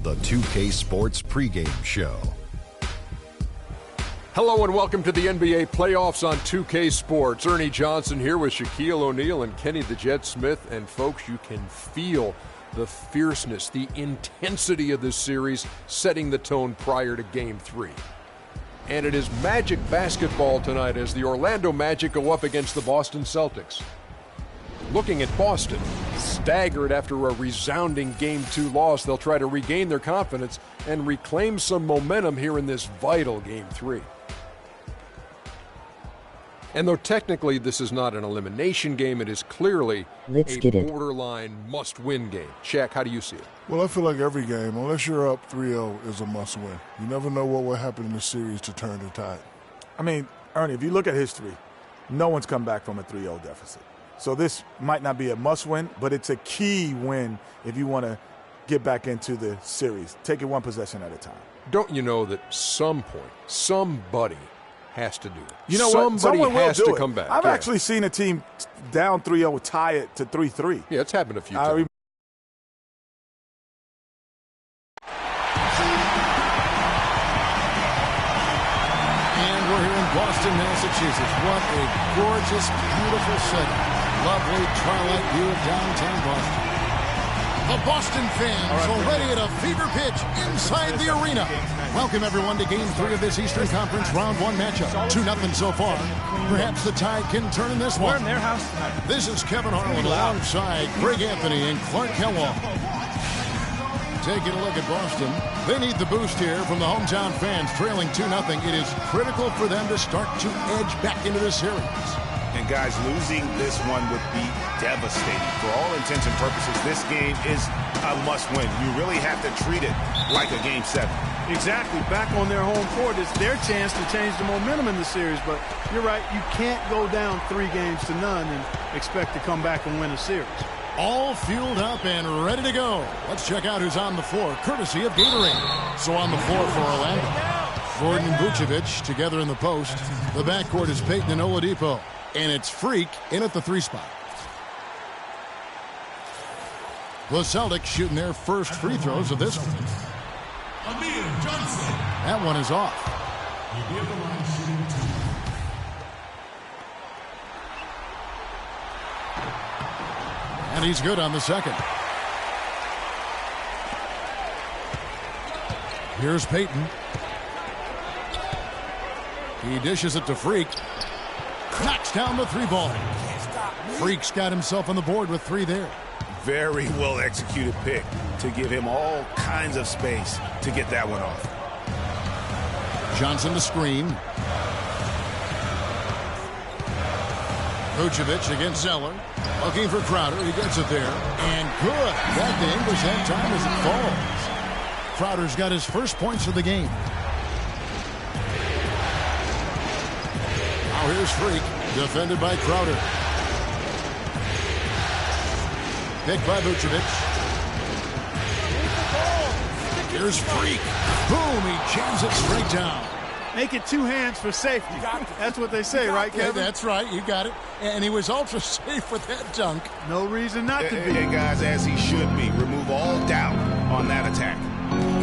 the 2K Sports pregame show. Hello and welcome to the NBA playoffs on 2K Sports. Ernie Johnson here with Shaquille O'Neal and Kenny the Jet Smith. And folks, you can feel the fierceness, the intensity of this series setting the tone prior to Game 3. And it is Magic basketball tonight as the Orlando Magic go up against the Boston Celtics. Looking at Boston, staggered after a resounding Game 2 loss, they'll try to regain their confidence and reclaim some momentum here in this vital Game 3. And though technically this is not an elimination game, it is clearly a borderline must-win game. Shaq, how do you see it? Well, I feel like every game, unless you're up 3-0, is a must-win. You never know what will happen in the series to turn the tide. I mean, Ernie, if you look at history, no one's come back from a 3-0 deficit. So this might not be a must-win, but it's a key win if you want to get back into the series. Take it one possession at a time. Don't you know that some point, somebody has to do it? You know what? Somebody has to come back. I've actually seen a team down 3-0 tie it to 3-3. Yeah, it's happened a few times. And we're here in Boston, Massachusetts. What a gorgeous, beautiful setting. Lovely twilight view of downtown Boston. The Boston fans already at a fever pitch inside the arena. Welcome, everyone, to Game 3 of this Eastern Conference Round 1 matchup. 2-0 so far. Perhaps the tide can turn in this one. We're in their house tonight. This is Kevin Harlan alongside Greg Anthony and Clark Kellogg. Taking a look at Boston. They need the boost here from the hometown fans. Trailing 2-0. It is critical for them to start to edge back into the series. And guys, losing this one would be devastating. For all intents and purposes, this game is a must-win. You really have to treat it like a Game 7. Exactly. Back on their home court, it's their chance to change the momentum in the series. But you're right, you can't go down 3-0 and expect to come back and win a series. All fueled up and ready to go. Let's check out who's on the floor, courtesy of Gatorade. So on the floor for Orlando, Gordon and Vucevic together in the post. The backcourt is Payton and Oladipo. And it's Freak in at the 3 spot. The Celtics shooting their first free throws of this one. Amir Johnson. That one is off. And he's good on the second. Here's Payton. He dishes it to Freak. Knocks down the 3-ball. Freak's got himself on the board with 3 there. Very well executed pick to give him all kinds of space to get that one off. Johnson to screen. Vucevic against Zeller. Looking for Crowder. He gets it there. And good. Back to English that time as it falls. Crowder's got his first points of the game. Now here's Freak. Defended by Crowder. Picked by Vucevic. Here's Freak. Boom, he jams it straight down. Make it 2 hands for safety. That's what they say, right, Kevin? Yeah, that's right. You got it. And he was ultra safe with that dunk. No reason not to be. And guys, as he should be. Remove all doubt on that attack.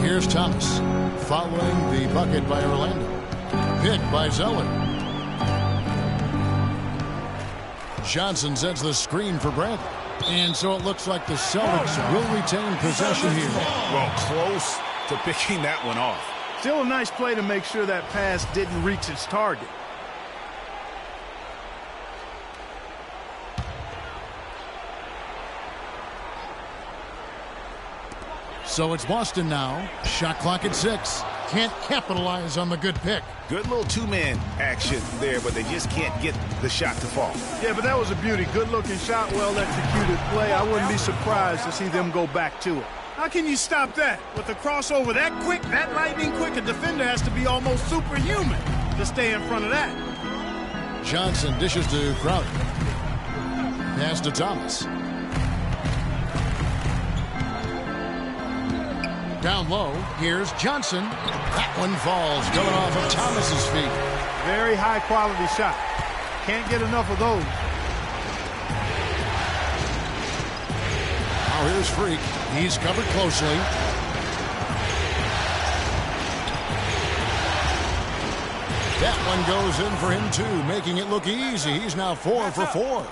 Here's Thomas. Following the bucket by Orlando. Picked by Zeller. Johnson sets the screen for Bradley. And so it looks like the Celtics will retain possession here. Well, close to picking that one off. Still a nice play to make sure that pass didn't reach its target. So it's Boston now. Shot clock at 6. Can't capitalize on the good pick. Good little 2-man action there, but they just can't get the shot to fall. Yeah, but that was a beauty. Good-looking shot, well-executed play. I wouldn't be surprised to see them go back to it. How can you stop that? With the crossover that quick, that lightning quick, a defender has to be almost superhuman to stay in front of that. Johnson dishes to Crowder. Pass to Thomas. Down low, here's Johnson. That one falls, going off of Thomas's feet. Very high-quality shot. Can't get enough of those. Now here's Freak. He's covered closely. That one goes in for him, too, making it look easy. He's now 4 for 4.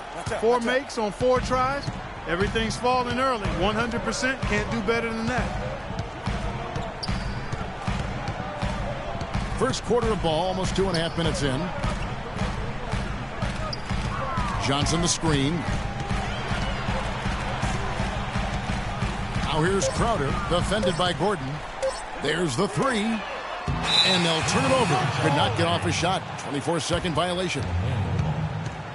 4 makes on 4 tries. Everything's falling early. 100% can't do better than that. First quarter of ball, almost 2.5 minutes in. Johnson the screen. Now here's Crowder, defended by Gordon. There's the 3. And they'll turn it over. Could not get off a shot. 24-second violation.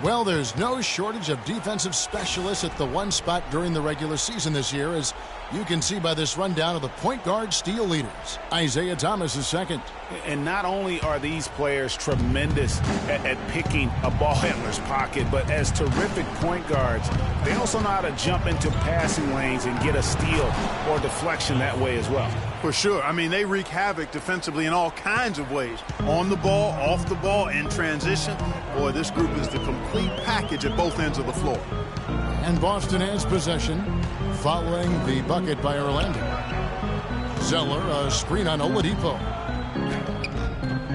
Well, there's no shortage of defensive specialists at the one spot during the regular season this year, as you can see by this rundown of the point guard steal leaders. Isaiah Thomas is second. And not only are these players tremendous at picking a ball handler's pocket, but as terrific point guards, they also know how to jump into passing lanes and get a steal or deflection that way as well. For sure. I mean, they wreak havoc defensively in all kinds of ways. On the ball, off the ball, in transition. Boy, this group is the complete package at both ends of the floor. And Boston has possession following the bucket by Orlando. Zeller, a screen on Oladipo.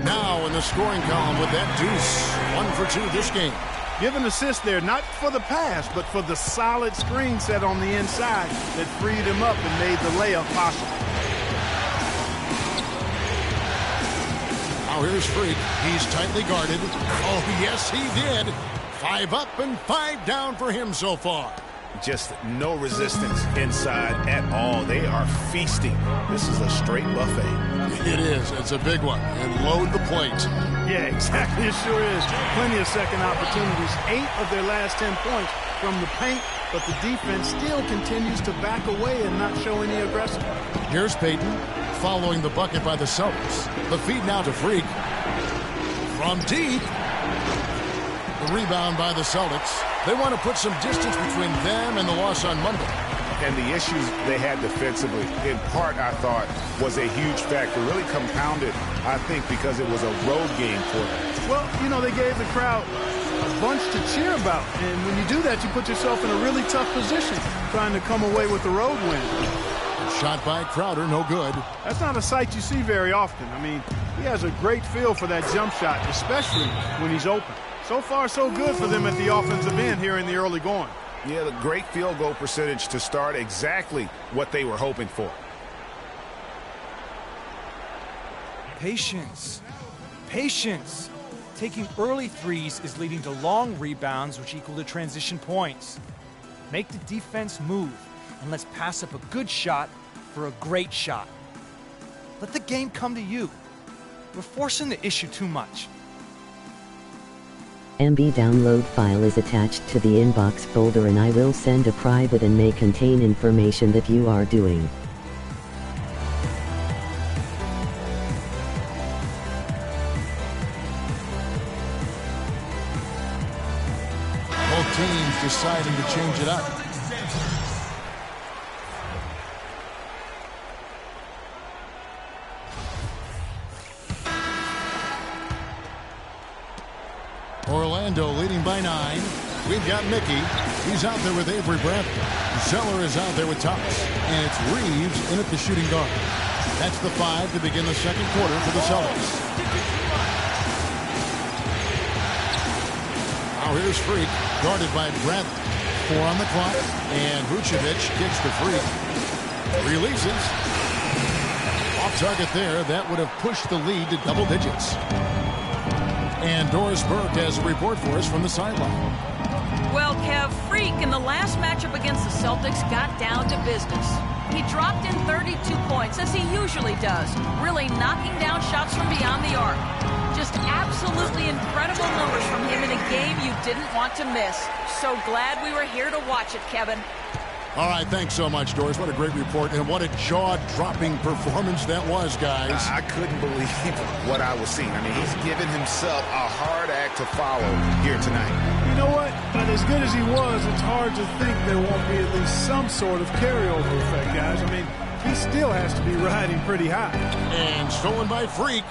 Now in the scoring column with that deuce. 1 for 2 this game. Give an assist there, not for the pass, but for the solid screen set on the inside that freed him up and made the layup possible. Now here's Freak. He's tightly guarded. Oh, yes, he did. 5 up and 5 down for him so far. Just no resistance inside at all. They are feasting. This is a straight buffet. It is. It's a big one. And load the plate. Yeah, exactly. It sure is. Plenty of second opportunities. 8 of their last 10 points from the paint, but the defense still continues to back away and not show any aggressiveness. Here's Payton following the bucket by the Celtics. The feed now to Freak. From deep. The rebound by the Celtics. They want to put some distance between them and the loss on Monday. And the issues they had defensively, in part, I thought, was a huge factor. Really compounded, I think, because it was a road game for them. Well, you know, they gave the crowd a bunch to cheer about. And when you do that, you put yourself in a really tough position trying to come away with the road win. Shot by Crowder, no good. That's not a sight you see very often. I mean, he has a great feel for that jump shot, especially when he's open. So far, so good for them at the offensive end here in the early going. Yeah, the great field goal percentage to start, exactly what they were hoping for. Patience. Patience. Taking early threes is leading to long rebounds, which equal to transition points. Make the defense move, and let's pass up a good shot for a great shot. Let the game come to you. We're forcing the issue too much. MB download file is attached to the inbox folder, and I will send a private and may contain information that you are doing. Both teams deciding to change it up. Orlando leading by 9. We've got Mickey. He's out there with Avery Bradley. Zeller is out there with Thomas. And it's Reeves in at the shooting guard. That's the 5 to begin the second quarter for the Celtics. Now here's Freak, guarded by Bradley. 4 on the clock. And Vucevic gets the free. Releases. Off target there. That would have pushed the lead to double digits. And Doris Burke has a report for us from the sideline. Well, Kev, Freak in the last matchup against the Celtics got down to business. He dropped in 32 points, as he usually does, really knocking down shots from beyond the arc. Just absolutely incredible numbers from him in a game you didn't want to miss. So glad we were here to watch it, Kevin. All right, thanks so much, Doris. What a great report, and what a jaw-dropping performance that was, guys. I couldn't believe what I was seeing. I mean, he's given himself a hard act to follow here tonight. You know what? But as good as he was, it's hard to think there won't be at least some sort of carryover effect, guys. I mean, he still has to be riding pretty high. And stolen by Freak.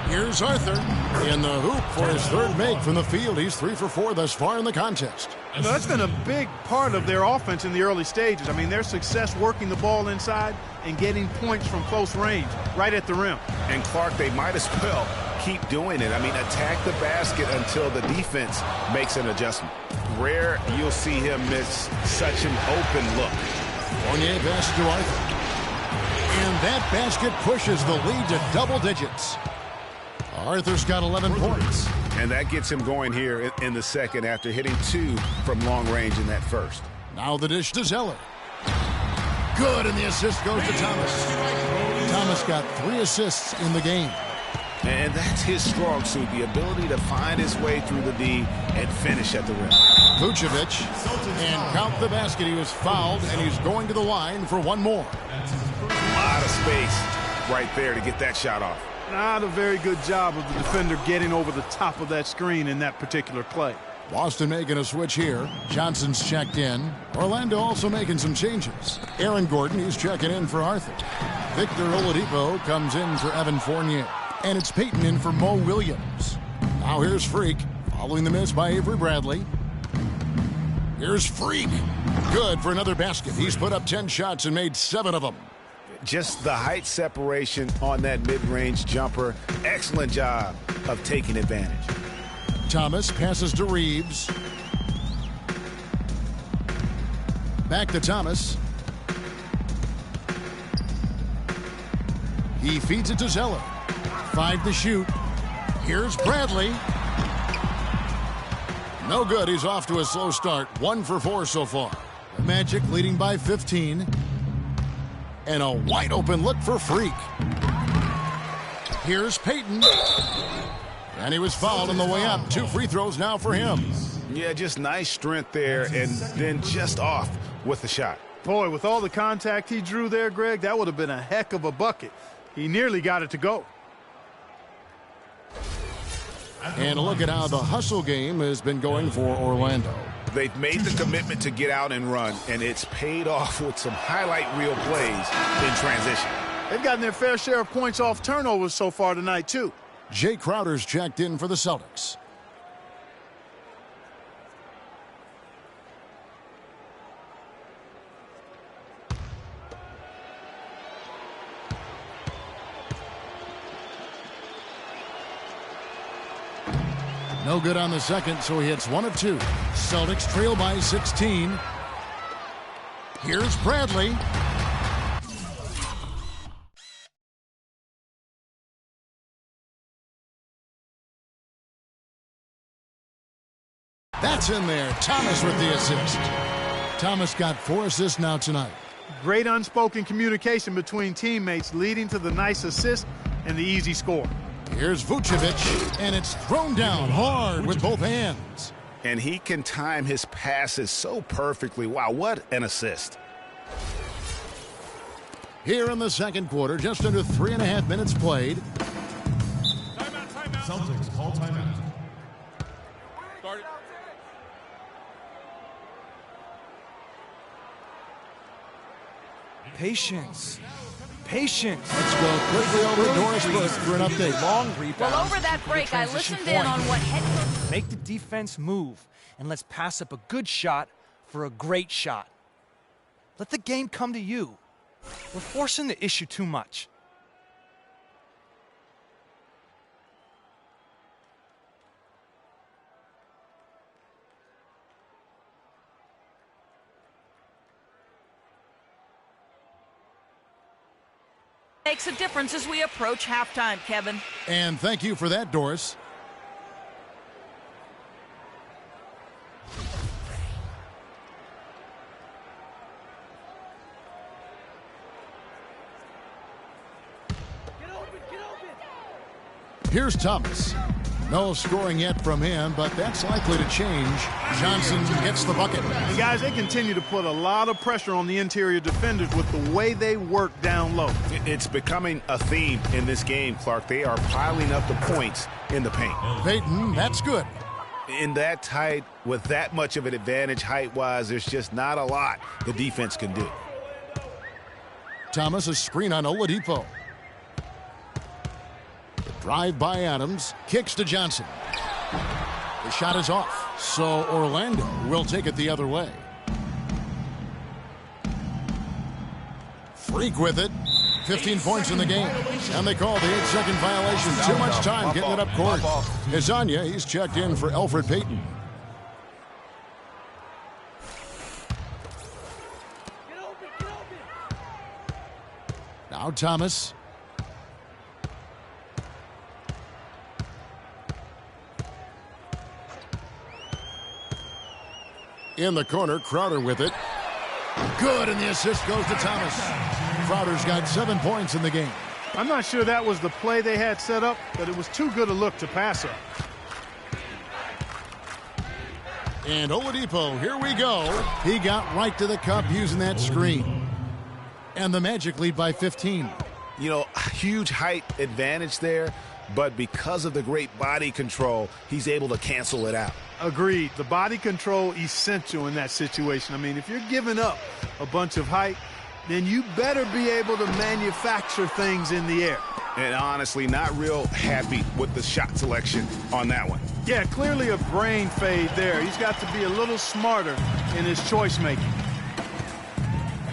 Here's Arthur in the hoop for his third make from the field. He's 3 for 4 thus far in the contest. You know, that's been a big part of their offense in the early stages. I mean, their success working the ball inside and getting points from close range right at the rim. And Clark, they might as well keep doing it. I mean, attack the basket until the defense makes an adjustment. Rare you'll see him miss such an open look. Fournier passes to Arthur. And that basket pushes the lead to double digits. Arthur's got 11 points. And that gets him going here in the second after hitting 2 from long range in that first. Now the dish to Zeller. Good, and the assist goes to Thomas. Thomas got 3 assists in the game. And that's his strong suit, the ability to find his way through the D and finish at the rim. Vucevic, and count the basket. He was fouled, and he's going to the line for one more. A lot of space right there to get that shot off. Not a very good job of the defender getting over the top of that screen in that particular play. Boston making a switch here. Johnson's checked in. Orlando also making some changes. Aaron Gordon, he's checking in for Arthur. Victor Oladipo comes in for Evan Fournier. And it's Payton in for Mo Williams. Now here's Freak, following the miss by Avery Bradley. Here's Freak. Good for another basket. He's put up 10 shots and made 7 of them. Just the height separation on that mid-range jumper. Excellent job of taking advantage. Thomas passes to Reeves. Back to Thomas. He feeds it to Zeller. 5 to shoot. Here's Bradley. No good. He's off to a slow start. 1 for 4 so far. The Magic leading by 15. And a wide open look for Freak. Here's Payton. And he was fouled on the way up. 2 free throws now for him. Yeah, just nice strength there and then just off with the shot. Boy, with all the contact he drew there, Greg, that would have been a heck of a bucket. He nearly got it to go. And look at how the hustle game has been going for Orlando. They've made the commitment to get out and run, and it's paid off with some highlight reel plays in transition. They've gotten their fair share of points off turnovers so far tonight, too. Jay Crowder's checked in for the Celtics. No good on the second, so he hits 1 of 2. Celtics trail by 16. Here's Bradley. That's in there. Thomas with the assist. Thomas got 4 assists now tonight. Great unspoken communication between teammates leading to the nice assist and the easy score. Here's Vucevic, and it's thrown down hard with both hands. And he can time his passes so perfectly. Wow, what an assist. Here in the second quarter, just under 3.5 minutes played. Timeout. Celtics call timeout. Start it. Patience. Patience. Let's go quickly over to Doris Burke for an update. Long rebounds. Well, over that break, I listened in on what head coach... Make the defense move, and let's pass up a good shot for a great shot. Let the game come to you. We're forcing the issue too much. Makes a difference as we approach halftime, Kevin. And thank you for that, Doris. Here's Thomas. No scoring yet from him, but that's likely to change. Johnson gets the bucket. And guys, they continue to put a lot of pressure on the interior defenders with the way they work down low. It's becoming a theme in this game, Clark. They are piling up the points in the paint. Payton, that's good. In that tight, with that much of an advantage height-wise, there's just not a lot the defense can do. Thomas, a screen on Oladipo. Drive by Adams, kicks to Johnson. The shot is off, so Orlando will take it the other way. Freak with it. 15 points in the game. And they call the 8-second violation. Too much time getting it up court. Hezonja, he's checked in for Elfrid Payton. Now Thomas. In the corner, Crowder with it. Good, and the assist goes to Thomas. Crowder's got 7 points in the game. I'm not sure that was the play they had set up, but it was too good a look to pass up. And Oladipo, here we go. He got right to the cup using that screen. And the Magic lead by 15. You know, huge height advantage there, but because of the great body control, he's able to cancel it out. Agreed. The body control essential in that situation. I mean, if you're giving up a bunch of height, then you better be able to manufacture things in the air. And honestly, not real happy with the shot selection on that one. Yeah, clearly a brain fade there. He's got to be a little smarter in his choice making.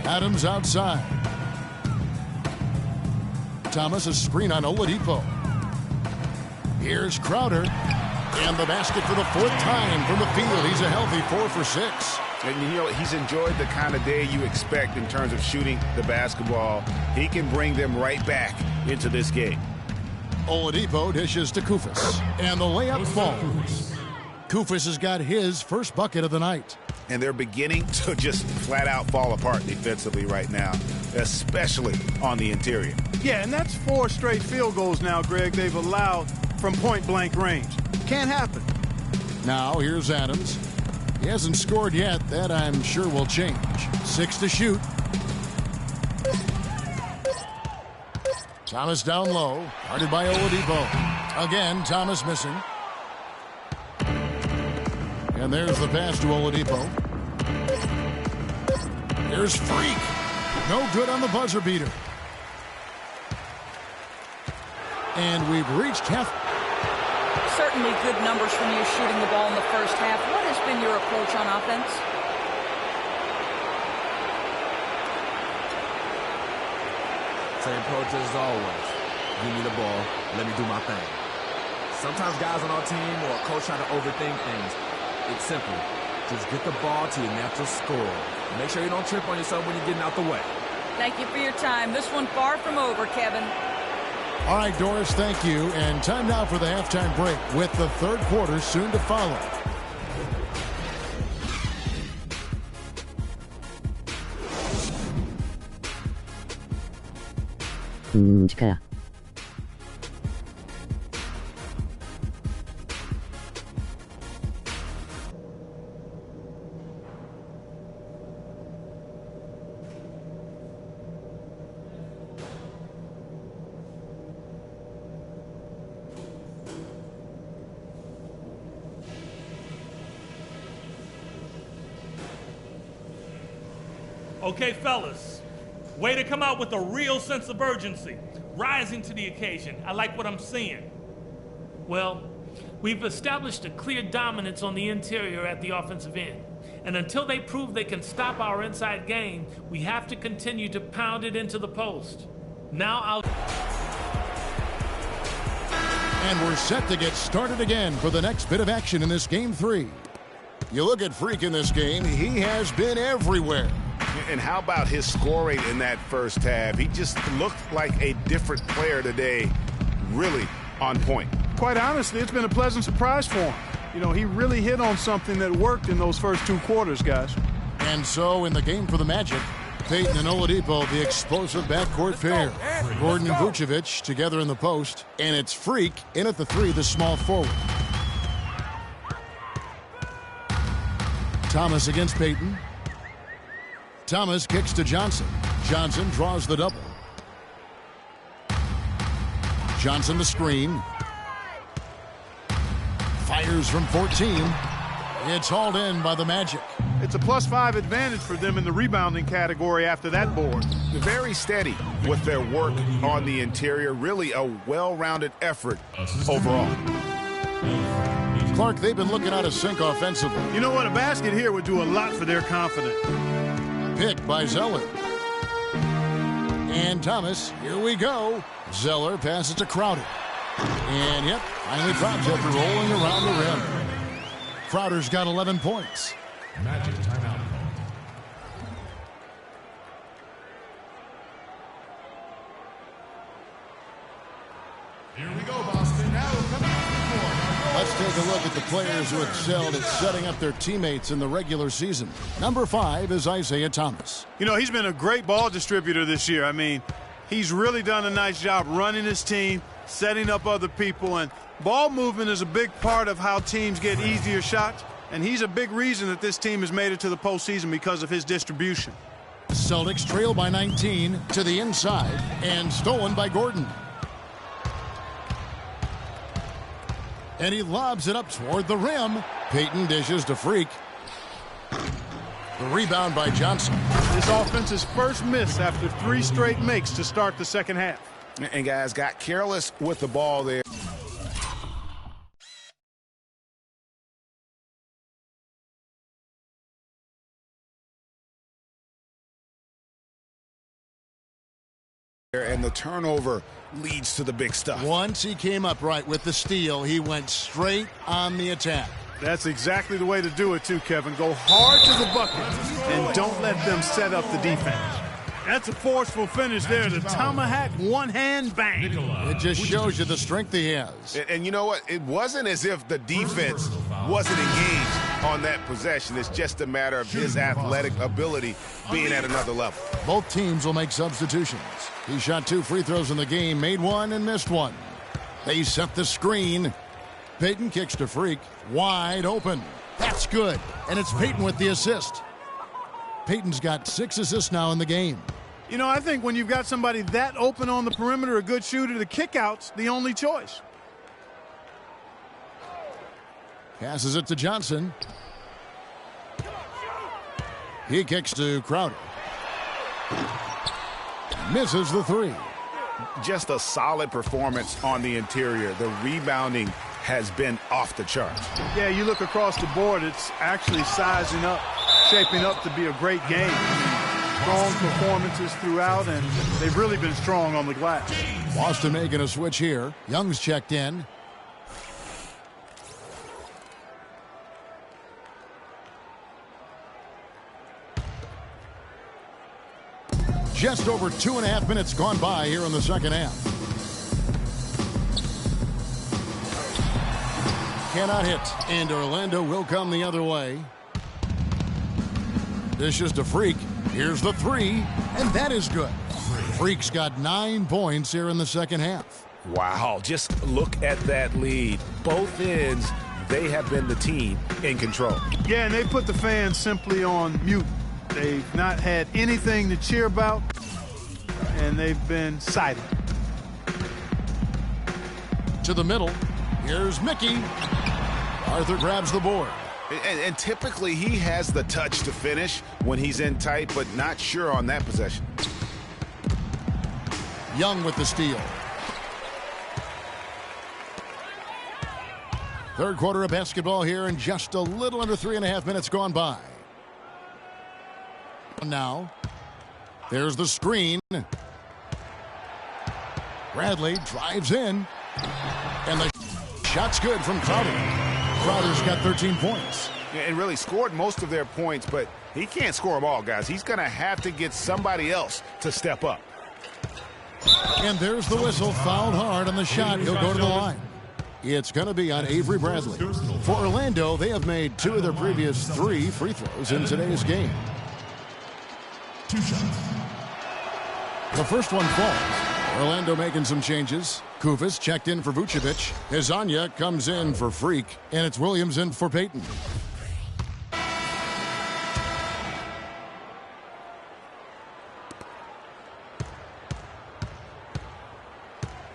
Adams outside. Thomas a screen on Oladipo. Here's Crowder. And the basket for the 4th time from the field. He's a healthy 4 for 6. And, you know, he's enjoyed the kind of day you expect in terms of shooting the basketball. He can bring them right back into this game. Oladipo dishes to Koufos. And the layup falls. Koufos has got his first bucket of the night. And they're beginning to just flat out fall apart defensively right now, especially on the interior. Yeah, and that's 4 straight field goals now, Greg, they've allowed from point-blank range. Can't happen. Now here's Adams. He hasn't scored yet. That I'm sure will change. 6 to shoot. Thomas down low. Guarded by Oladipo. Again, Thomas missing. And there's the pass to Oladipo. Here's Freak. No good on the buzzer beater. And we've reached half. Certainly good numbers from you shooting the ball in the first half. What has been your approach on offense? Same approach as always. Give me the ball. Let me do my thing. Sometimes guys on our team or a coach try to overthink things. It's simple. Just get the ball to your natural score. Make sure you don't trip on yourself when you're getting out the way. Thank you for your time. This one far from over, Kevin. All right, Doris, thank you. And time now for the halftime break with the 3rd quarter soon to follow. Okay, fellas, way to come out with a real sense of urgency, rising to the occasion. I like what I'm seeing. Well, we've established a clear dominance on the interior at the offensive end. And until they prove they can stop our inside game, we have to continue to pound it into the post. Now And we're set to get started again for the next bit of action in this Game 3. You look at Freak in this game, he has been everywhere. And how about his scoring in that first half? He just looked like a different player today, really on point. Quite honestly, it's been a pleasant surprise for him. You know, he really hit on something that worked in those first 2 quarters, guys. And so in the game for the Magic, Payton and Oladipo, the explosive backcourt pair. Gordon and Vucevic together in the post. And it's Freak in at the 3, the small forward. Thomas against Payton. Thomas kicks to Johnson. Johnson draws the double. Johnson the screen. Fires from 14. It's hauled in by the Magic. It's a +5 advantage for them in the rebounding category after that board. Very steady with their work on the interior. Really a well-rounded effort overall. Clark, they've been looking out of sync offensively. You know what? A basket here would do a lot for their confidence. Pick by Zeller. And Thomas, here we go. Zeller passes to Crowder. And yep, finally drops it, rolling around the rim. Crowder's got 11 points. Magic timeout. Here we go, Boston. Now coming to the court. Let's take a look at the players who excelled at setting up their teammates in the regular season. Number 5 is Isaiah Thomas. You know, he's been a great ball distributor this year. I mean, he's really done a nice job running his team, setting up other people, and ball movement is a big part of how teams get easier shots, and he's a big reason that this team has made it to the postseason because of his distribution. Celtics trail by 19 to the inside and stolen by Gordon. And he lobs it up toward the rim. Payton dishes to Freak. The rebound by Johnson. This offense's first miss after 3 straight makes to start the second half. And guys got careless with the ball there. And the turnover leads to the big stuff. Once he came up right with the steal, he went straight on the attack. That's exactly the way to do it, too, Kevin. Go hard to the bucket and don't let them set up the defense. That's a forceful finish there. The tomahawk, one-hand bang. It just shows you the strength he has. And you know what? It wasn't as if the defense wasn't engaged on that possession. It's just a matter of his athletic ability being at another level. Both teams will make substitutions. He shot 2 free throws in the game, made 1 and missed 1. They set the screen. Payton kicks to Freak, wide open. That's good, and it's Payton with the assist. Payton's got 6 assists now in the game. You know, I think when you've got somebody that open on the perimeter, a good shooter, the kickout's the only choice. Passes it to Johnson. He kicks to Crowder. Misses the 3. Just a solid performance on the interior. The rebounding has been off the charts. Yeah, you look across the board, it's actually sizing up, shaping up to be a great game. Strong performances throughout, and they've really been strong on the glass. Boston making a switch here. Young's checked in. Just over 2.5 minutes gone by here in the second half. Cannot hit, and Orlando will come the other way. Dishes to Freak. Here's the 3, and that is good. Freak's got 9 points here in the second half. Wow, just look at that lead. Both ends, they have been the team in control. Yeah, and they put the fans simply on mute. They've not had anything to cheer about, and they've been silent. To the middle. Here's Mickey. Arthur grabs the board. And typically he has the touch to finish when he's in tight, but not sure on that possession. Young with the steal. Third quarter of basketball here, and just a little under 3.5 minutes gone by. Now, there's the screen. Bradley drives in, and the shot's good from Crowder. Crowder's got 13 points. And really scored most of their points, but he can't score them all, guys. He's going to have to get somebody else to step up. And there's the whistle, fouled hard on the shot. He'll go to the line. It's going to be on Avery Bradley. For Orlando, they have made 2 of their previous 3 free throws in today's game. 2 shots. The first one falls. Orlando making some changes. Kufis checked in for Vucevic. Hezonja comes in for Freak, and it's Williams in for Payton.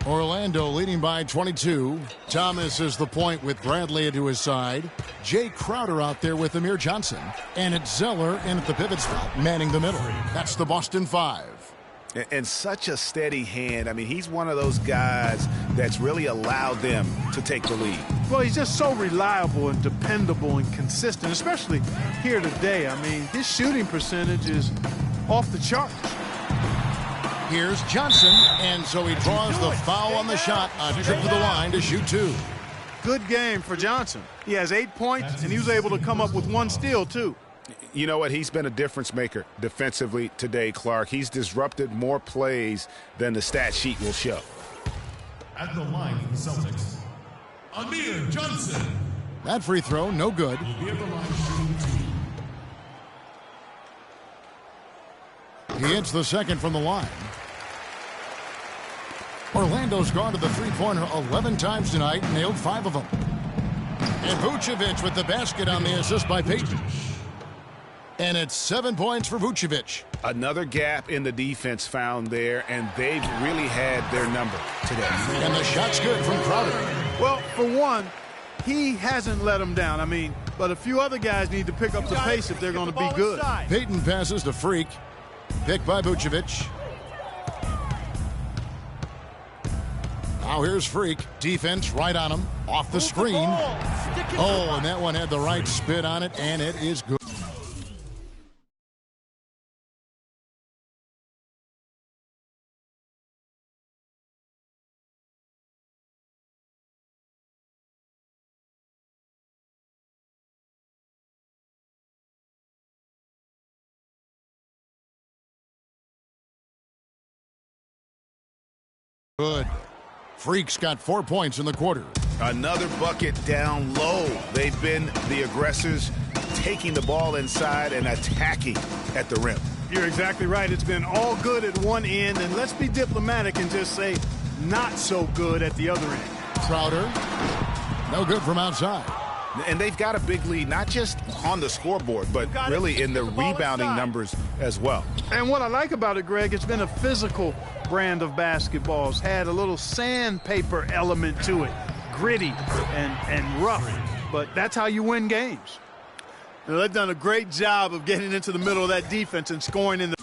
Orlando leading by 22. Thomas is the point with Bradley to his side. Jay Crowder out there with Amir Johnson. And it's Zeller in at the pivot spot, manning the middle. That's the Boston 5. And such a steady hand. I mean, he's one of those guys that's really allowed them to take the lead. Well, he's just so reliable and dependable and consistent, especially here today. I mean, his shooting percentage is off the charts. Here's Johnson, and so he draws the foul on the shot. A trip to the line to shoot 2. Good game for Johnson. He has 8 points, and he was able to come up with 1 steal, too. You know what? He's been a difference maker defensively today, Clark. He's disrupted more plays than the stat sheet will show. At the line for the Celtics, Amir Johnson. That free throw, no good. Will be at the line shooting 2. He hits the second from the line. Orlando's gone to the three-pointer 11 times tonight, nailed 5 of them. And Vucevic with the basket on the assist by Payton. And it's 7 points for Vucevic. Another gap in the defense found there, and they've really had their number today. And the shot's good from Crowder. Well, for one, he hasn't let them down. I mean, but a few other guys need to pick up the pace if they're going to be good. Payton passes to Freak. Picked by Vucevic. Now here's Freak. Defense right on him. Off the screen. Oh, and that one had the right spin on it, and it is good. Good. Freak's got 4 points in the quarter. Another bucket down low. They've been the aggressors, taking the ball inside and attacking at the rim. You're exactly right. It's been all good at one end, and let's be diplomatic and just say not so good at the other end. Crowder, no good from outside. And they've got a big lead, not just on the scoreboard, but really in the rebounding numbers as well. And what I like about it, Greg, it's been a physical brand of basketball. It's had a little sandpaper element to it, gritty and rough, but that's how you win games. And they've done a great job of getting into the middle of that defense and scoring in the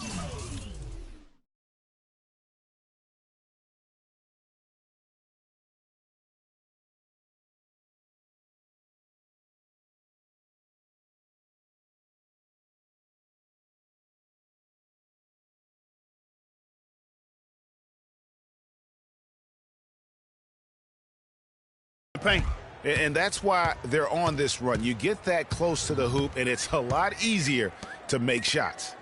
paint. And that's why they're on this run. You get that close to the hoop, and it's a lot easier to make shots.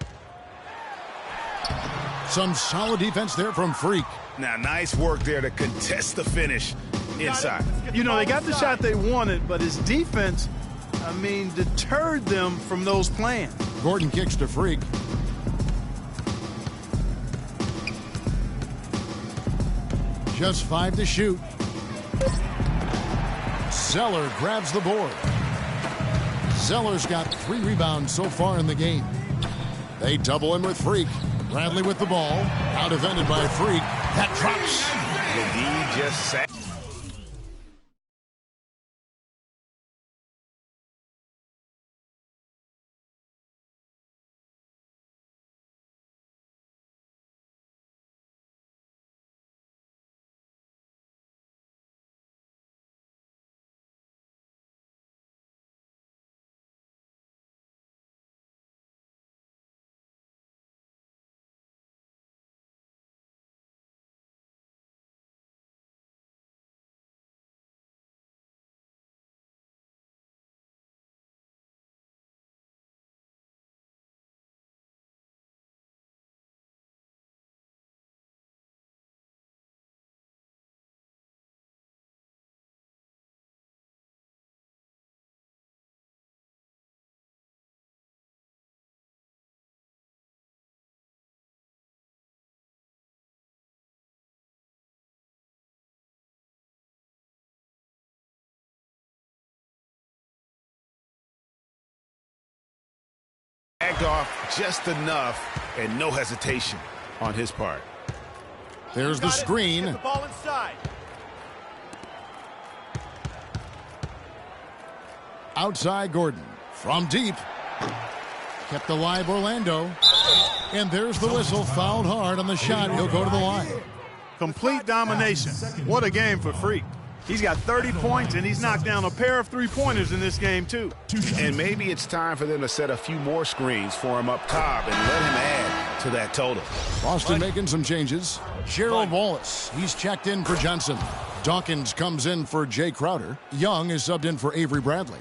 Some solid defense there from Freak. Now, nice work there to contest the finish inside. You know, they got the shot they wanted, but his defense, I mean, deterred them from those plans. Gordon kicks to Freak. Just 5 to shoot. Zeller grabs the board. Zeller's got 3 rebounds so far in the game. They double him with Freak. Bradley with the ball. Now defended by Freak. That drops. He just sat. Backed off just enough, and no hesitation on his part. There's the screen. Get the ball inside. Outside Gordon. From deep. Kept alive Orlando. And there's the whistle, fouled hard on the shot. He'll go to the line. Complete domination. What a game for Freak. He's got 30 points, and he's knocked down a pair of three-pointers in this game, too. And maybe it's time for them to set a few more screens for him up top and let him add to that total. Boston making some changes. Gerald Wallace, he's checked in for Johnson. Dawkins comes in for Jay Crowder. Young is subbed in for Avery Bradley.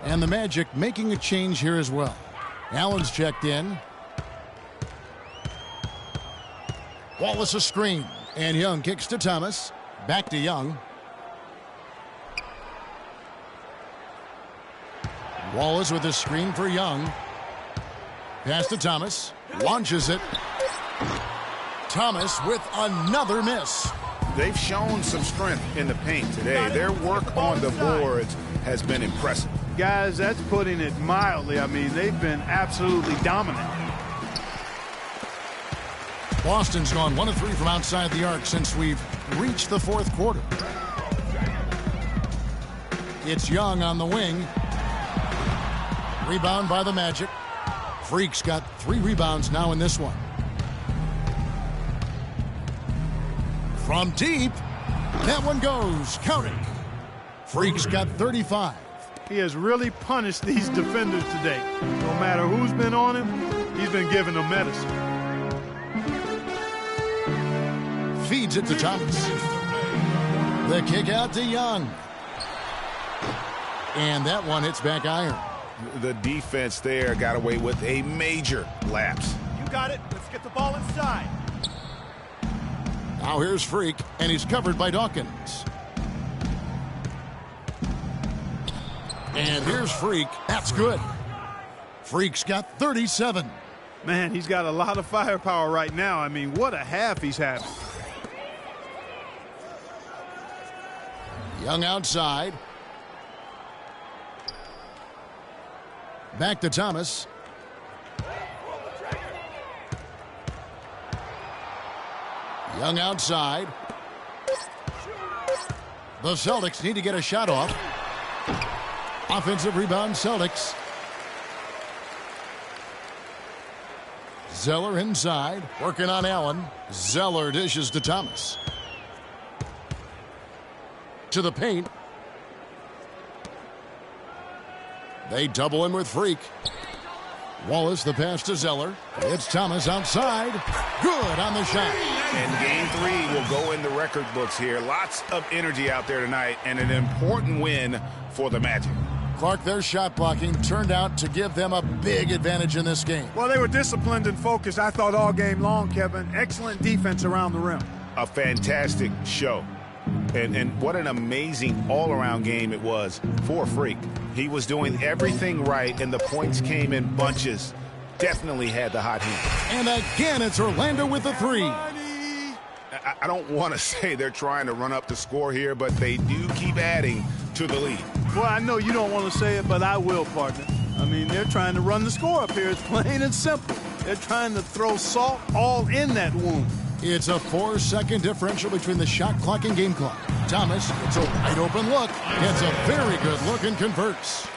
And the Magic making a change here as well. Allen's checked in. Wallace a screen. And Young kicks to Thomas. Back to Young. Wallace with a screen for Young. Pass to Thomas. Launches it. Thomas with another miss. They've shown some strength in the paint today. Their work on the boards has been impressive. Guys, that's putting it mildly. I mean, they've been absolutely dominant. Boston's gone 1 of 3 from outside the arc since we've reached the fourth quarter. It's Young on the wing. Rebound by the Magic. Freak's got 3 rebounds now in this one. From deep, that one goes. Counting. Freak's got 35. He has really punished these defenders today. No matter who's been on him, he's been giving them medicine. Feeds it to Thomas. The kick out to Young. And that one hits back iron. The defense there got away with a major lapse. You got it. Let's get the ball inside. Now here's Freak, and he's covered by Dawkins. And here's Freak. That's good. Freak's got 37. Man, he's got a lot of firepower right now. I mean, what a half he's having. Young outside. Back to Thomas. Young outside. The Celtics need to get a shot off. Offensive rebound, Celtics. Zeller inside, working on Allen. Zeller dishes to Thomas. To the paint. They double him with Freak. Wallace, the pass to Zeller. It's Thomas outside. Good on the shot. And game 3 will go in the record books here. Lots of energy out there tonight, and an important win for the Magic. Clark, their shot blocking turned out to give them a big advantage in this game. Well, they were disciplined and focused, I thought, all game long, Kevin. Excellent defense around the rim. A fantastic show. And what an amazing all-around game it was for Freak. He was doing everything right, and the points came in bunches. Definitely had the hot hand. And again, it's Orlando with the 3. I don't want to say they're trying to run up the score here, but they do keep adding to the lead. Well, I know you don't want to say it, but I will, partner. I mean, they're trying to run the score up here. It's plain and simple. They're trying to throw salt all in that wound. It's a 4-second differential between the shot clock and game clock. Thomas, it's a wide open look. It's a very good look and converts.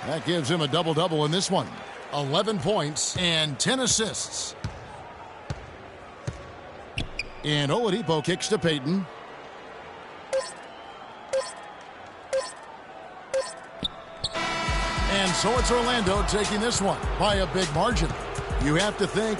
That gives him a double-double in this one. 11 points and 10 assists. And Oladipo kicks to Payton. And so it's Orlando taking this one by a big margin. You have to think